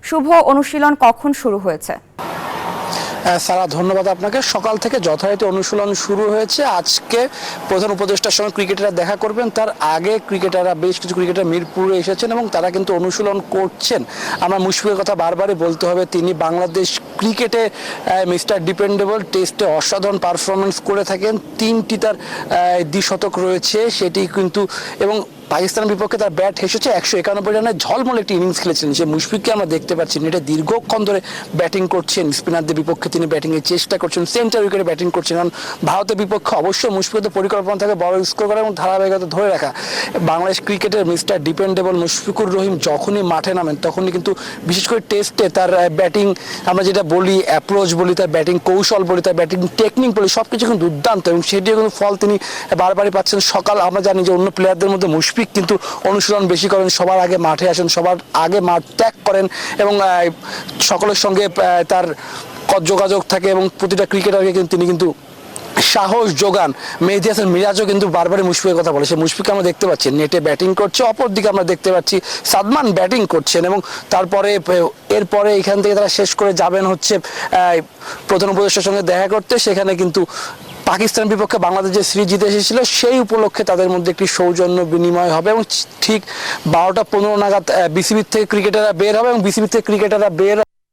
শুভ অনুশীলন কখন শুরু হয়েছে? সারা ধন্যবাদ আপনাকে। সকাল থেকে যথারীতি অনুশীলন শুরু হয়েছে। আজকে প্রধান উপদেষ্টার সঙ্গে ক্রিকেটাররা দেখা করবেন, তার আগে ক্রিকেটাররা বেশ কিছু ক্রিকেটার মিরপুরে এসেছেন এবং তারা কিন্তু অনুশীলন করছেন। আমরা মুশফিকের কথা বারবারই বলতে হবে, তিনি বাংলাদেশ ক্রিকেটে মিস্টার ডিপেন্ডেবল, টেস্টে অসাধারণ পারফরমেন্স করে থাকেন। 3টি তার দ্বিশতক রয়েছে, সেটি কিন্তু এবং পাকিস্তানের বিপক্ষে তার ব্যাট হেসেছে 191 রানের ঝলমল একটি ইনিংস খেলেছিলেন। যে মুশফিককে আমরা দেখতে পাচ্ছি নেটে দীর্ঘক্ষণ ধরে ব্যাটিং করছেন, স্পিনারদের বিপক্ষে তিনি ব্যাটিংয়ের চেষ্টা করছেন, সেন্টার উইকেটে ব্যাটিং করছেন। কারণ ভারতের বিপক্ষে অবশ্যই মুশফিকের পরিকল্পনা থাকে বড় স্কোর করা এবং ধারাবাহিকতা ধরে রাখা। বাংলাদেশ ক্রিকেটের মিস্টার ডিপেন্ডেবল মুশফিকুর রহিম যখনই মাঠে নামেন তখনই কিন্তু বিশেষ করে টেস্টে তার ব্যাটিং, আমরা যেটা বলি অ্যাপ্রোচ বলি, তার ব্যাটিং কৌশল বলি, তার ব্যাটিং টেকনিক বলি, সব কিছু কিন্তু দুর্দান্ত এবং সেটিও কিন্তু ফল তিনি বারবারই পাচ্ছেন। সকাল আমরা জানি যে অন্য প্লেয়ারদের মধ্যে মুশফিক কিন্তু অনুশীলন বেশি করেন, সবার আগে মাঠে আসেন, সবার আগে মাঠ ত্যাগ করেন এবং সকলের সঙ্গে তার যোগাযোগ থাকে এবং প্রতিটা ক্রিকেটারকে কিন্তু তিনি কিন্তু সাহস যোগান। মেহেদী হাসান মিরাজও কিন্তু বারবারই মুশফিকের কথা বলে, সে মুশফিককে আমরা দেখতে পাচ্ছি নেটে ব্যাটিং করছে, অপরদিকে আমরা দেখতে পাচ্ছি সাদমান ব্যাটিং করছেন এবং তারপরে এরপরে এখান থেকে তারা শেষ করে যাবেন হচ্ছে প্রধান উপদেষ্টার সঙ্গে দেখা করতে। সেখানে কিন্তু পাকিস্তানের বিপক্ষে বাংলাদেশ যে সিরিজ জিতে এসেছিল সেই উপলক্ষে তাদের মধ্যে একটি সৌজন্য বিনিময় হবে এবং ঠিক 12টা 15 নাগাদ বিসিবির থেকে ক্রিকেটাররা বের হবে এবং বিসিবির থেকে ক্রিকেটাররা বের